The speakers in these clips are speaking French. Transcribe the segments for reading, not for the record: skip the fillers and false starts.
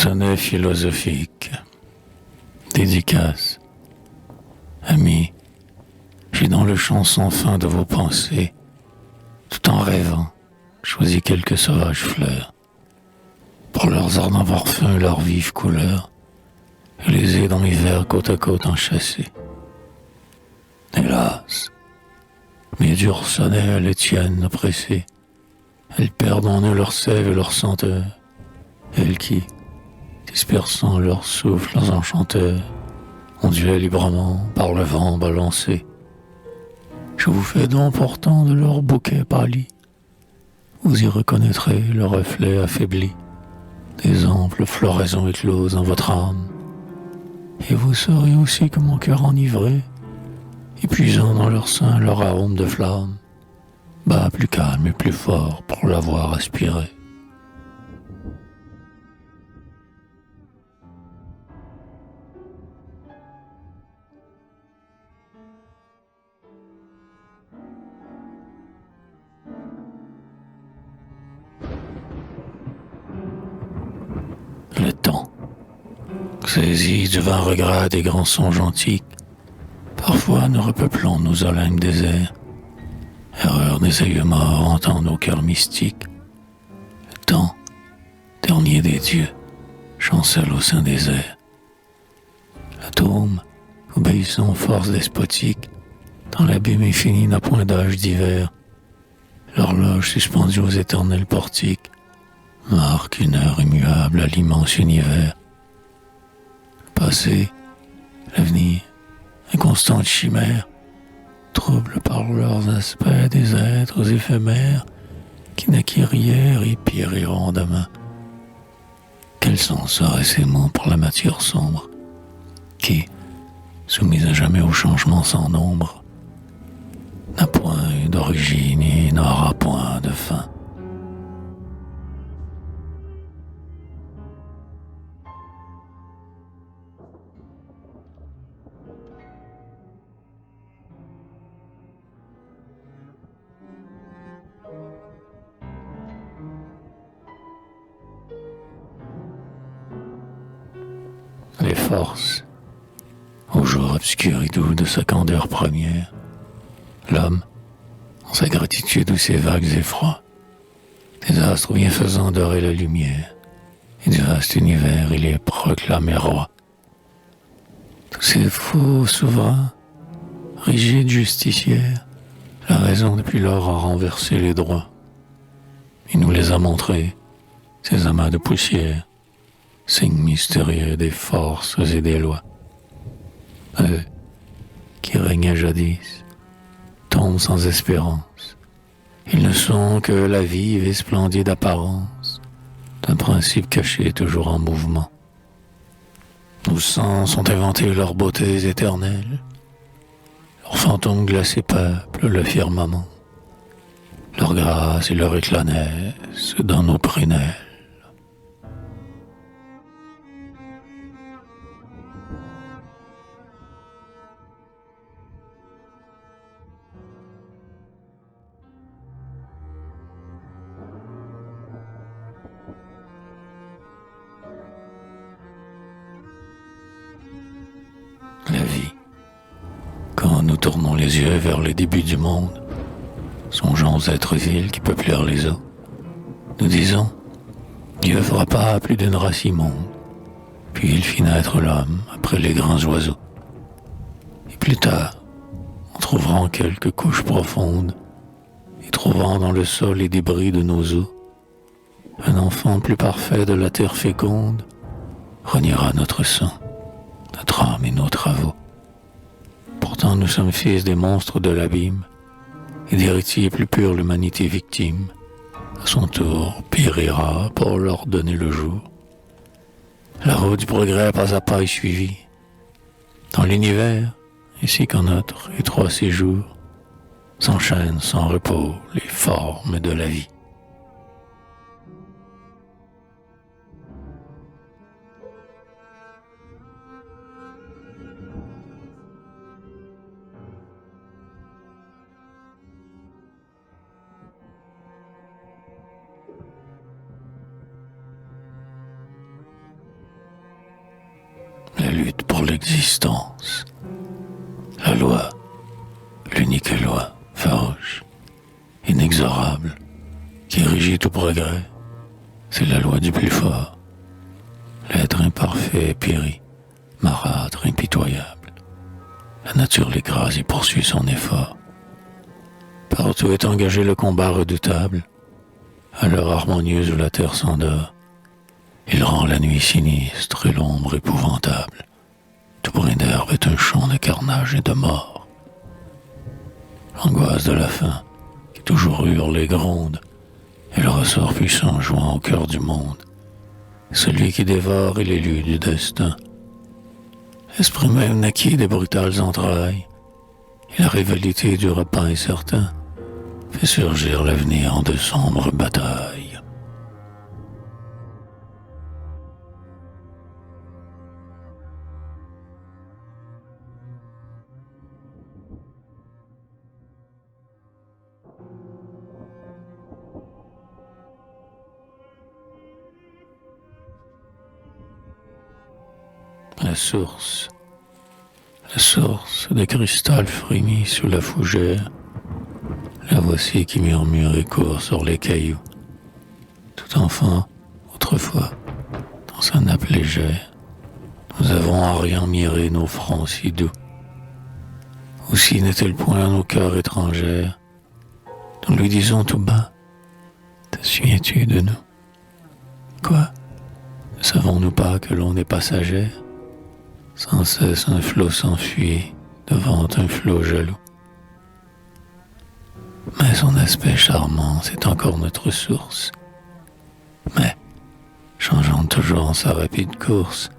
Sonnet philosophique. Dédicace. Amis, j'ai dans le champ sans fin de vos pensées, tout en rêvant, choisi quelques sauvages fleurs, pour leurs ardents parfums et leurs vives couleurs, et les ai dans l'hiver côte à côte enchâssés. Hélas, mes durs sonnets les tiennent oppressées, elles perdent en eux leur sève et leur senteur, elles qui, dispersant leur souffle leurs enchanteurs, ondulaient librement par le vent balancé. Je vous fais don pourtant de leur bouquet pâli, vous y reconnaîtrez le reflet affaibli des amples floraisons écloses en votre âme, et vous saurez aussi que mon cœur enivré, épuisant dans leur sein leur arôme de flamme, bat plus calme et plus fort pour l'avoir aspiré. Le temps, saisi du vain regret des grands songes antiques, parfois nous repeuplant nos olymmes déserts, erreur des aïeux morts hantant nos cœurs mystiques. Le temps, dernier des dieux, chancelle au sein des airs. L'atome, obéissant aux forces despotiques, dans l'abîme infini n'a point d'âge d'hiver. L'horloge suspendue aux éternels portiques marque une heure immuable à l'immense univers. Le passé, l'avenir, inconstantes chimères, troublent par leurs aspects des êtres éphémères qui naquirent hier et périront demain. Quel sens seraient ces mots pour la matière sombre qui, soumise à jamais au changement sans nombre, n'a point eu d'origine et n'aura point de fin. Les forces, au jour obscur et doux de sa candeur première, l'homme, en sa gratitude ou ses vagues effrois, des astres bienfaisants doraient la lumière, et du vaste univers il est proclamé roi. Tous ces faux souverains, rigides justicières, la raison depuis lors a renversé les droits. Il nous les a montrés, ces amas de poussière, signes mystérieux des forces et des lois. Eux, qui régnaient jadis, tombent sans espérance. Ils ne sont que la vive et splendide apparence d'un principe caché toujours en mouvement. Nos sens ont inventé leurs beautés éternelles, leurs fantômes glacés peuplent le firmament, leur grâce et leur éclat naissent dans nos prunelles. La vie, quand nous tournons les yeux vers les débuts du monde, songeons aux êtres vils qui peuplèrent les eaux, nous disons, Dieu frappa plus d'une race immonde, puis il fit naître l'homme après les grands oiseaux. Et plus tard, en trouvant quelques couches profondes, et trouvant dans le sol les débris de nos os, un enfant plus parfait de la terre féconde reniera notre sang, notre âme et nos travaux. Pourtant nous sommes fils des monstres de l'abîme, et d'héritiers plus purs l'humanité victime, à son tour périra pour leur donner le jour. La route du progrès pas à pas est suivie. Dans l'univers, ainsi qu'en notre étroit séjour, s'enchaînent sans repos les formes de la vie. d'existence. La loi, l'unique loi, farouche, inexorable, qui régit tout progrès, c'est la loi du plus fort. L'être imparfait périt, marâtre, impitoyable. La nature l'écrase et poursuit son effort. Partout est engagé le combat redoutable. À l'heure harmonieuse où la terre s'endort, il rend la nuit sinistre et l'ombre épouvantable. Tout brin d'herbe est un champ de carnage et de mort. L'angoisse de la faim, qui toujours hurle et gronde, est le ressort puissant jouant au cœur du monde. Celui qui dévore est l'élu du destin. L'esprit même naquit des brutales entrailles, et la rivalité du repas incertain fait surgir l'avenir en de sombres batailles. La source de cristal frémit sous la fougère. La voici qui murmure et court sur les cailloux. Tout enfant, autrefois, dans sa nappe légère, nous avons en rien miré nos fronts si doux. Aussi n'est-elle point nos cœurs étrangères. Nous lui disons tout bas, te souviens-tu de nous? Quoi? Ne savons-nous pas que l'on est passagère? Sans cesse un flot s'enfuit devant un flot jaloux. Mais son aspect charmant, c'est encore notre source. Mais, changeant toujours en sa rapide course,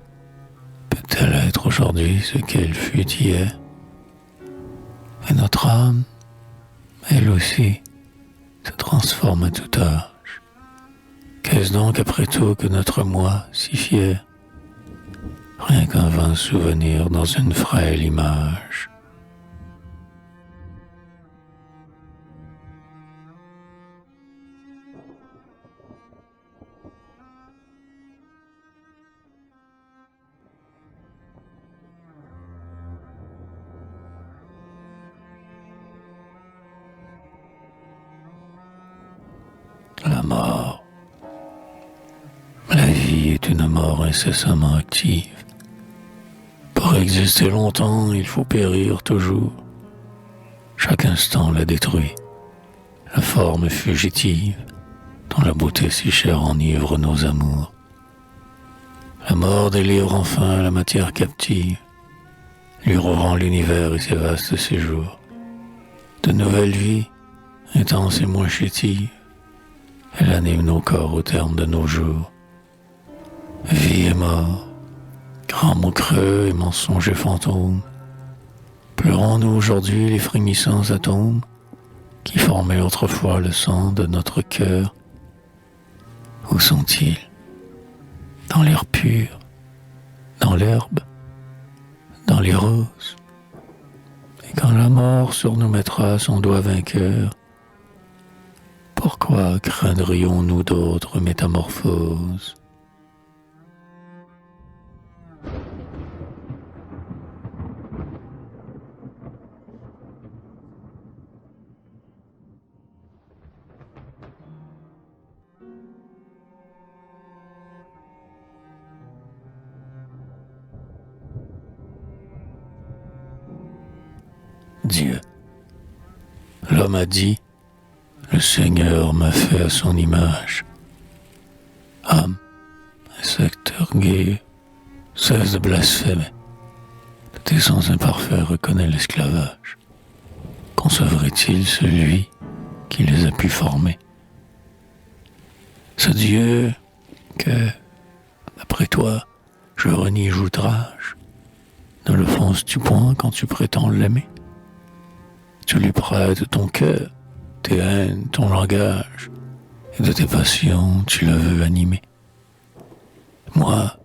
peut-elle être aujourd'hui ce qu'elle fut hier? Et notre âme, elle aussi, se transforme à tout âge. Qu'est-ce donc après tout que notre moi si fier? Rien qu'un vain souvenir dans une frêle image. La mort. La vie est une mort incessamment active. Pour exister longtemps, il faut périr toujours. Chaque instant la détruit. La forme fugitive, dont la beauté si chère enivre nos amours. La mort délivre enfin la matière captive, lui rouvrant l'univers et ses vastes séjours. De nouvelles vies, intenses et moins chétives, elle anime nos corps au terme de nos jours. Vie et mort, grands mots creux et mensonges et fantômes, pleurons-nous aujourd'hui les frémissants atomes qui formaient autrefois le sang de notre cœur? Où sont-ils? Dans l'air pur, dans l'herbe, dans les roses. Et quand la mort sur nous mettra son doigt vainqueur, pourquoi craindrions-nous d'autres métamorphoses? Dieu. L'homme a dit, le Seigneur m'a fait à son image. Âme, insecte orgueilleux, cesse de blasphémer. De tes sens imparfaits reconnais l'esclavage. Concevrait-il celui qui les a pu former? Ce Dieu que, d'après toi, je renie j'outrage, ne le fonces-tu point quand tu prétends l'aimer? Tu lui prêtes ton cœur, tes haines, ton langage, et de tes passions tu le veux animer. Moi,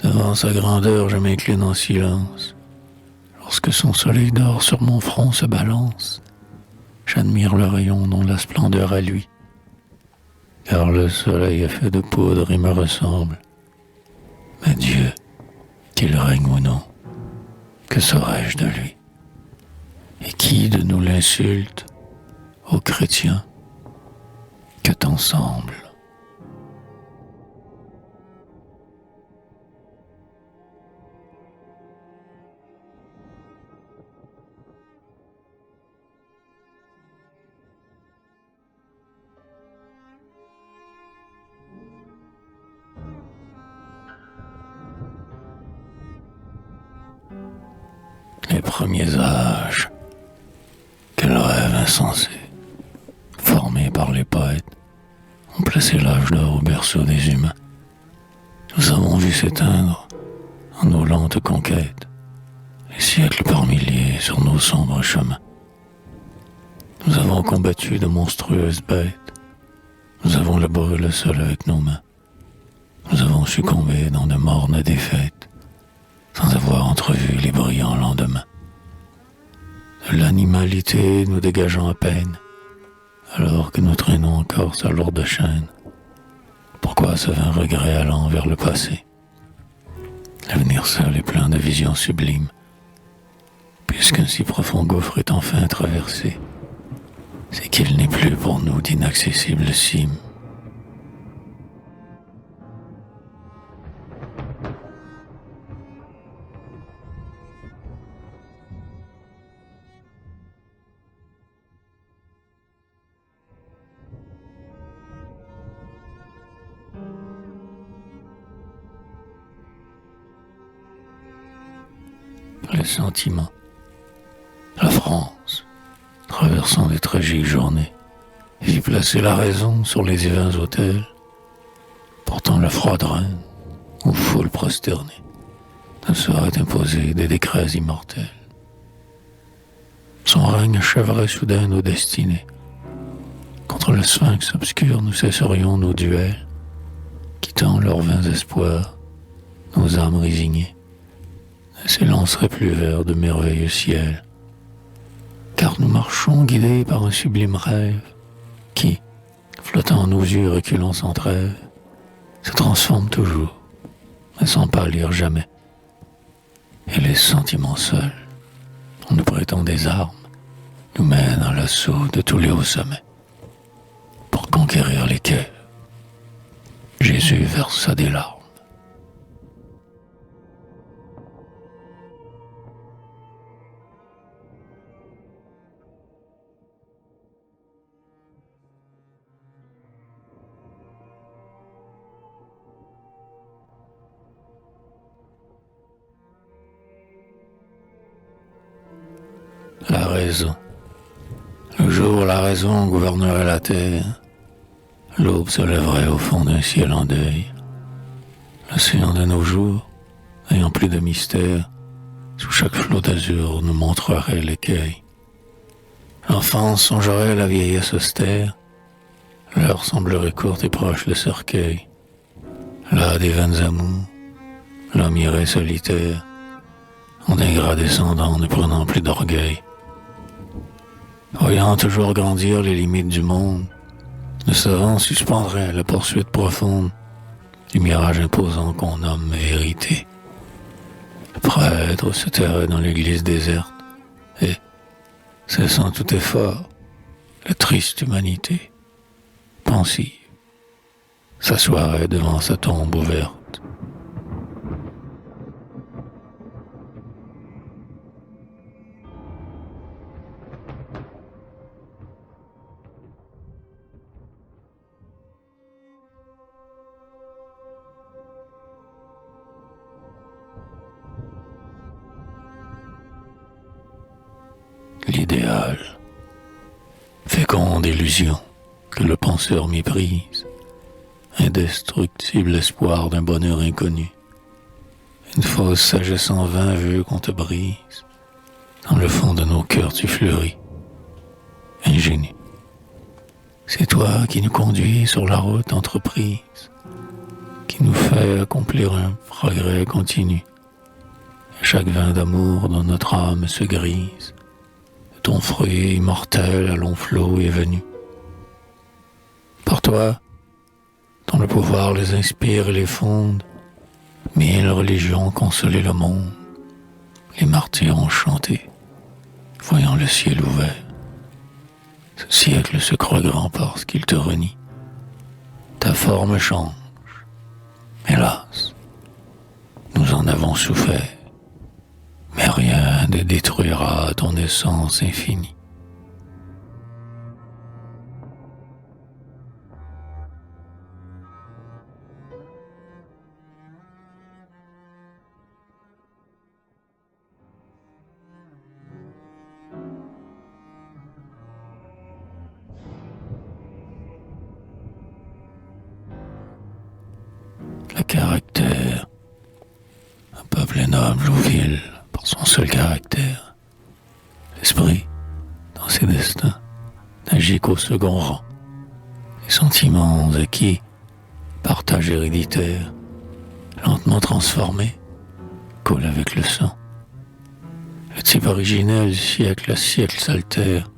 devant sa grandeur, je m'incline en silence. Lorsque son soleil d'or sur mon front se balance, j'admire le rayon dont la splendeur à lui. Car le soleil est fait de poudre et me ressemble. Mais Dieu, qu'il règne ou non, Que saurais-je de lui? Et qui de nous l'insulte, ô chrétiens, que t'en semble? Les premiers âges, quel rêve insensé, formé par les poètes, ont placé l'âge d'or au berceau des humains. Nous avons vu s'éteindre, en nos lentes conquêtes, les siècles par milliers sur nos sombres chemins. Nous avons combattu de monstrueuses bêtes, nous avons labouré le sol avec nos mains, nous avons succombé dans de mornes défaites, sans avoir entrevu les brillants lendemains. De l'animalité nous dégageant à peine, alors que nous traînons encore sa lourde chaîne. Pourquoi ce vain regret allant vers le passé? L'avenir seul est plein de visions sublimes, puisqu'un si profond gouffre est enfin traversé, c'est qu'il n'est plus pour nous d'inaccessibles cimes. Les sentiments, la France, traversant des tragiques journées, vit placer la raison sur les divins autels, portant la froide reine aux foules prosternées, ne saurait imposer des décrets immortels. Son règne achèverait soudain nos destinées. Contre le sphinx obscur nous cesserions nos duels, quittant leurs vains espoirs, nos âmes résignées ne s'élanceraient plus vers de merveilleux ciels, car nous marchons guidés par un sublime rêve qui, flottant à nos yeux reculant sans trêve, se transforme toujours, mais sans pâlir jamais. Et les sentiments seuls, en nous prêtant des armes, nous mènent à l'assaut de tous les hauts sommets. Pour conquérir les cœurs, Jésus versa des larmes. La raison. Le jour où la raison gouvernerait la terre, l'aube se lèverait au fond d'un ciel en deuil. L'océan de nos jours, ayant plus de mystère, sous chaque flot d'azur nous montrerait l'écueil. L'enfance songerait à la vieillesse austère, l'heure semblerait courte et proche le cercueil. Là des vaines amours, l'homme irait solitaire, en ingrat descendant ne prenant plus d'orgueil. Voyant toujours grandir les limites du monde, le savant suspendrait la poursuite profonde du mirage imposant qu'on nomme vérité. Le prêtre se tairait dans l'église déserte et, cessant tout effort, la triste humanité, pensive, s'assoirait devant sa tombe ouverte. L'idéal, féconde illusion que le penseur méprise, indestructible espoir d'un bonheur inconnu, une fausse sagesse en vain veut qu'on te brise, dans le fond de nos cœurs tu fleuris, ingénu. C'est toi qui nous conduis sur la route entreprise, qui nous fait accomplir un progrès continu. Et chaque vin d'amour dans notre âme se grise, ton fruit immortel à long flot est venu. Par toi, dont le pouvoir les inspire et les fonde, 1000 religions consolaient le monde, Les martyrs ont chanté, voyant le ciel ouvert. Ce siècle se croit grand parce qu'il te renie. Ta forme change. Hélas, nous en avons souffert, mais rien ne détruira ton essence infinie. Le caractère. Un peuple est noble ou vil pour son seul caractère. L'esprit, dans ses destins, n'agit qu'au second rang. Les sentiments acquis, partage héréditaire, lentement transformés, coulent avec le sang. Le type originel, siècle à siècle, s'altère.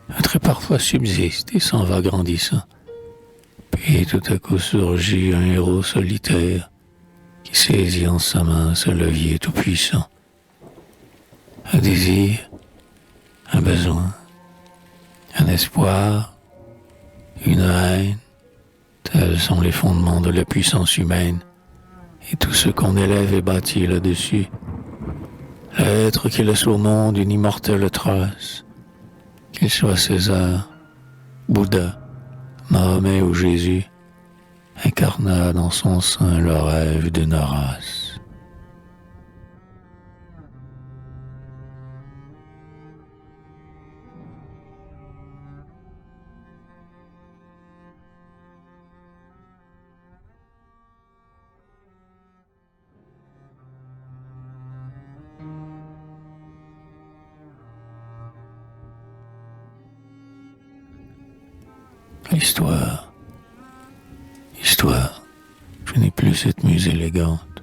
Un trait parfois subsiste et s'en va grandissant. Puis tout à coup surgit un héros solitaire qui saisit en sa main ce levier tout-puissant. Un désir, un besoin, un espoir, une haine, tels sont les fondements de la puissance humaine et tout ce qu'on élève est bâti là-dessus. L'être qui laisse au monde une immortelle trace, qu'il soit César, Bouddha, Mahomet ou Jésus, incarna dans son sein le rêve d'une race. Histoire, je n'ai plus cette muse élégante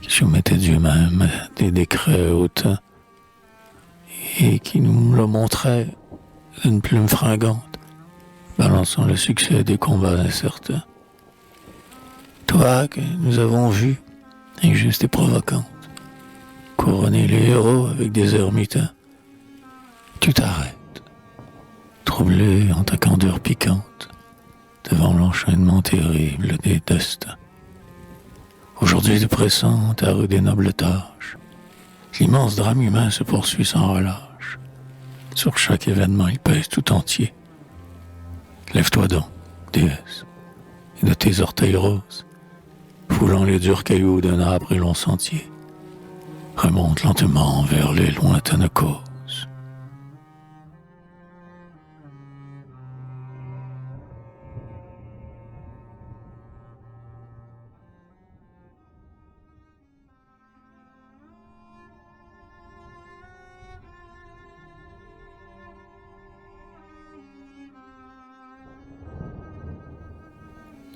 qui soumettait Dieu même à des décrets hautains et qui nous le montrait d'une plume fringante, balançant le succès des combats incertains. Toi que nous avons vu, injuste et provocante, couronner les héros avec des ermitains, tu t'arrêtes, troublé en ta candeur piquante, devant l'enchaînement terrible des destins. Aujourd'hui de pressant ta rue des nobles tâches, l'immense drame humain se poursuit sans relâche. Sur chaque événement il pèse tout entier. Lève-toi donc, déesse, et de tes orteils roses, foulant les durs cailloux d'un arbre et long sentier, remonte lentement vers les lointaines causes.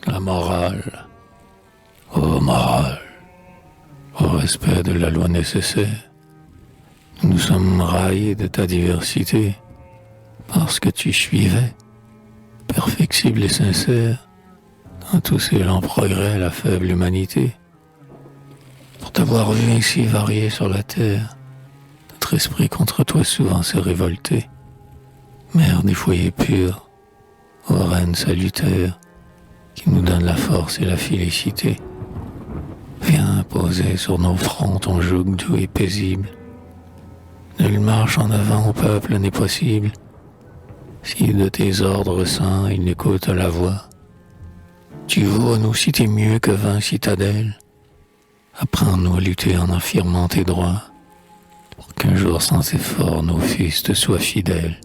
La morale, ô morale, au respect de la loi nécessaire, nous sommes raillés de ta diversité, parce que tu suivais, perfectible et sincère, dans tous ces lents progrès la faible humanité. Pour t'avoir vu ainsi varié sur la terre, notre esprit contre toi souvent s'est révolté. Mère des foyers purs, ô reine salutaire, qui nous donne la force et la félicité. Viens poser sur nos fronts ton joug doux et paisible. Nulle marche en avant au peuple n'est possible, si de tes ordres saints il n'écoute la voix. Tu vaux nous citer mieux que 20 citadelles. Apprends-nous à lutter en affirmant tes droits, pour qu'un jour sans effort nos fils te soient fidèles.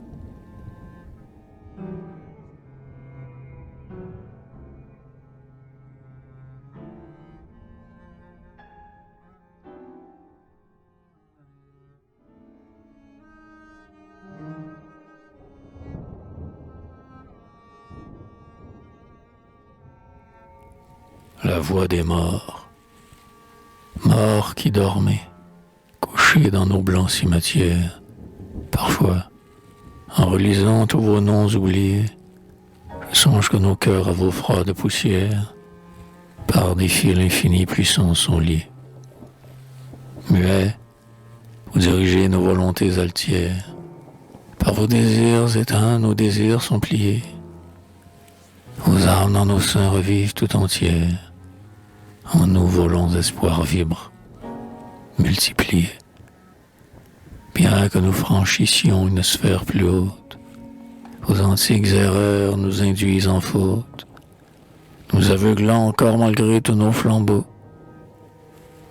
La voix des morts, morts qui dormaient, couchés dans nos blancs cimetières. Parfois, en relisant tous vos noms oubliés, je songe que nos cœurs à vos froides poussières, par des fils infinis puissants sont liés. Muets, Vous dirigez nos volontés altières. Par vos désirs éteints, nos désirs sont pliés. Vos âmes dans nos seins revivent tout entières. En nous vos longs espoirs vibrent, multipliés. Bien que nous franchissions une sphère plus haute, vos antiques erreurs nous induisent en faute, nous aveuglant encore malgré tous nos flambeaux.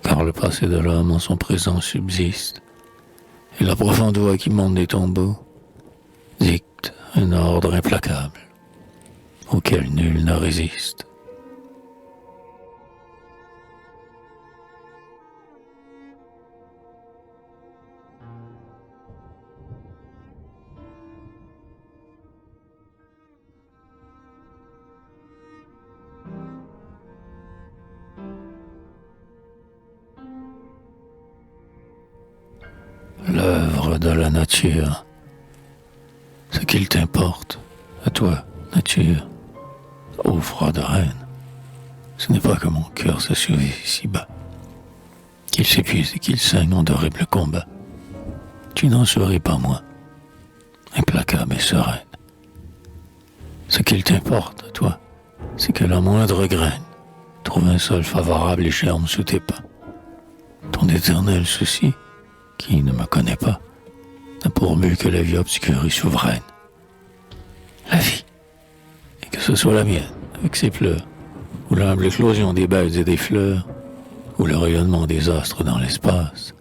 Car le passé de l'homme en son présent subsiste, et la profonde voix qui monte des tombeaux dicte un ordre implacable auquel nul ne résiste. L'œuvre de la nature, ce qu'il t'importe, à toi, nature, ô froide reine, ce n'est pas que mon cœur s'assouvit si bas, qu'il s'épuise et qu'il saigne en d'horribles combats. Tu n'en serais pas moins, implacable et sereine. Ce qu'il t'importe, à toi, c'est que la moindre graine trouve un sol favorable et germe sous tes pas. Ton éternel souci, qui ne me connaît pas, n'a pour but que la vie obscure et souveraine. La vie, et que ce soit la mienne, avec ses pleurs, ou l'humble éclosion des bêtes et des fleurs, ou le rayonnement des astres dans l'espace.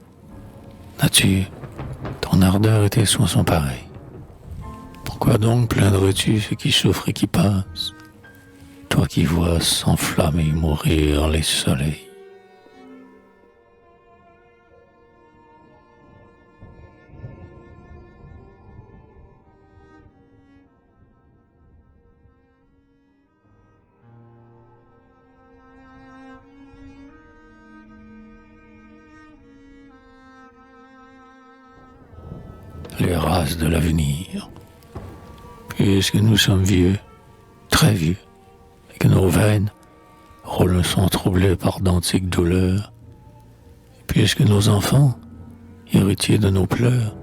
Nature, ton ardeur et tes soins sont pareils. Pourquoi donc plaindrais-tu ceux qui souffrent et qui passent, toi qui vois s'enflammer et mourir les soleils? Les races de l'avenir, puisque nous sommes vieux, très vieux, et que nos veines roulent un sang troublé par d'antiques douleurs, puisque nos enfants, héritiers de nos pleurs,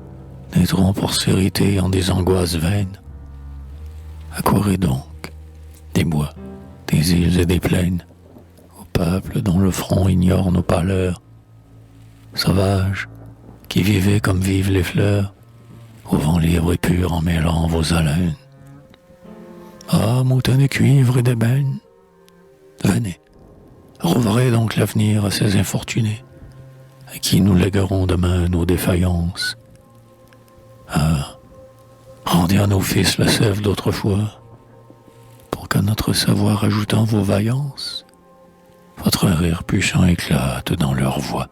naîtront pour s'hériter en des angoisses vaines. Accourez donc des bois, des îles et des plaines, au peuple dont le front ignore nos pâleurs, sauvages, qui vivez comme vivent les fleurs, au vent libre et pur en mêlant vos haleines. Ah, moutons de cuivre et d'ébène, venez, rouvrez donc l'avenir à ces infortunés, à qui nous léguerons demain nos défaillances. Ah, rendez à nos fils la sève d'autrefois, pour qu'à notre savoir ajoutant vos vaillances, votre rire puissant éclate dans leur voix.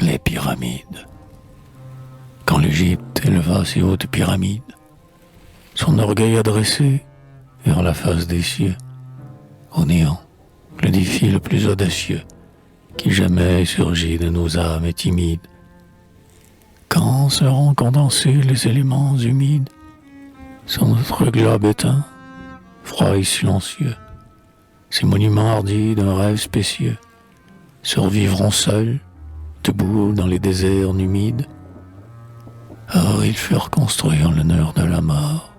Les pyramides. Quand l'Égypte éleva ses hautes pyramides, son orgueil adressé vers la face des cieux, au néant, le défi le plus audacieux qui jamais surgit de nos âmes timides. Quand seront condensés les éléments humides sur notre globe éteint, froid et silencieux, ces monuments hardis d'un rêve spécieux survivront seuls, debout dans les déserts humides. Or ils furent construits en l'honneur de la mort.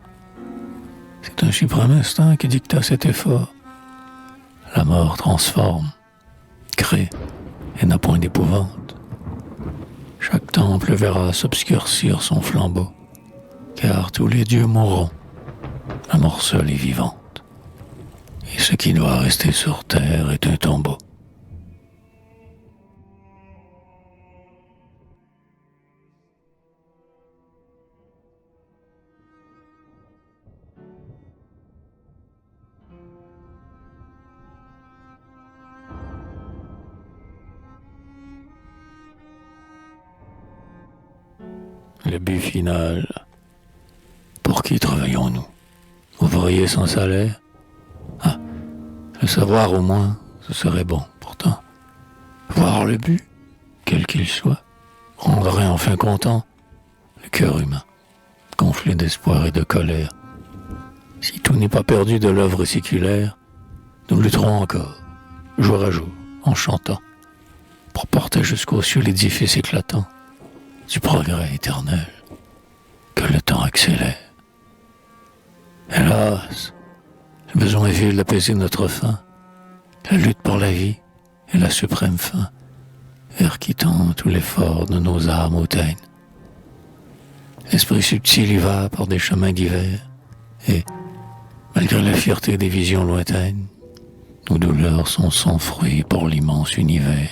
C'est un suprême instinct qui dicta cet effort. La mort transforme, crée et n'a point d'épouvante. Chaque temple verra s'obscurcir son flambeau, car tous les dieux mourront, la mort seule est vivante, et ce qui doit rester sur terre est un tombeau. Le but final. Pour qui travaillons-nous? Ouvriers sans salaire? Ah, le savoir au moins, ce serait bon. Pourtant, le but, quel qu'il soit, rendrait enfin content le cœur humain, gonflé d'espoir et de colère. Si tout n'est pas perdu de l'œuvre séculaire, nous lutterons encore, jour à jour, en chantant, pour porter jusqu'aux cieux l'édifice éclatant du progrès éternel que le temps accélère. Hélas, le besoin vil d'apaiser notre faim, la lutte pour la vie est la suprême fin, vers qui tend tout l'effort de nos âmes hautaines. L'esprit subtil y va par des chemins divers, et, malgré la fierté des visions lointaines, nos douleurs sont sans fruit pour l'immense univers.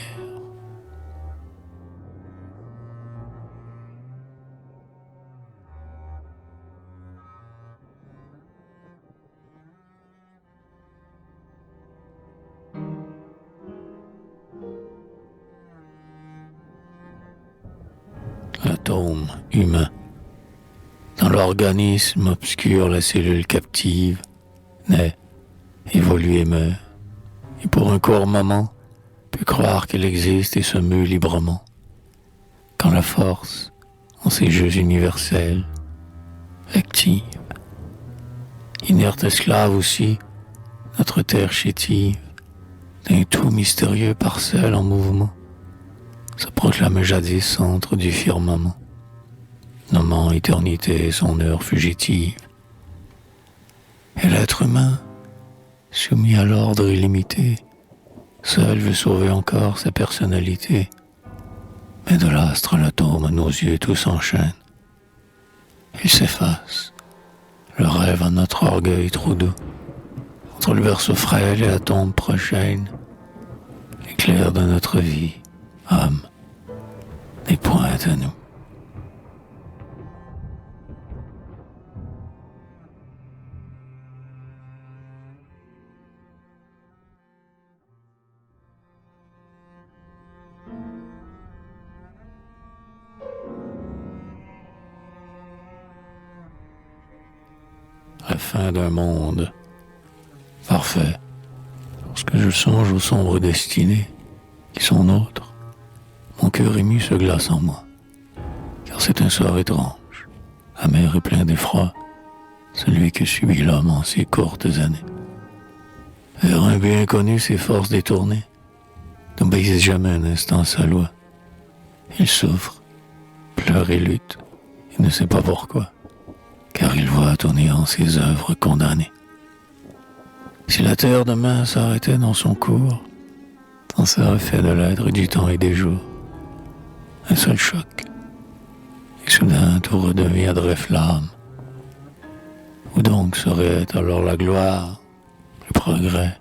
L'atome humain, dans l'organisme obscur, la cellule captive, naît, évolue et meurt, et pour un court moment, peut croire qu'elle existe et se meut librement. Quand la force, en ces jeux universels, active, inerte esclave aussi, notre terre chétive, d'un tout mystérieux parcelle en mouvement, se proclame jadis centre du firmament, nommant éternité son heure fugitive. Et l'être humain, soumis à l'ordre illimité, seul veut sauver encore sa personnalité. Mais de l'astre l'atome à nos yeux tout s'enchaîne. Il s'efface, le rêve à notre orgueil trop doux. Entre le berceau frêle et la tombe prochaine, l'éclair de notre vie, âme, n'est point à nous. La fin d'un monde parfait, lorsque je songe aux sombres destinées qui sont nôtres, mon cœur ému se glace en moi, car c'est un sort étrange, amer et plein d'effroi, celui que subit l'homme en ces courtes années. Vers un but inconnu, ses forces détournées n'obéissent jamais un instant sa loi. Il souffre, pleure et lutte, il ne sait pas pourquoi, car il voit au néant ses œuvres condamnées. Si la terre demain s'arrêtait dans son cours, tant serait fait de l'être du temps et des jours. Un seul choc, et soudain tout redeviendrait flamme. Où donc serait alors la gloire, le progrès,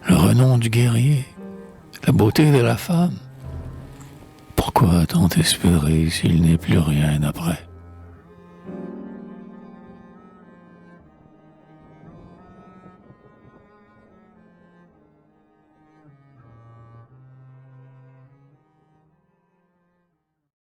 le renom du guerrier, la beauté de la femme? Pourquoi tant espérer s'il n'est plus rien après?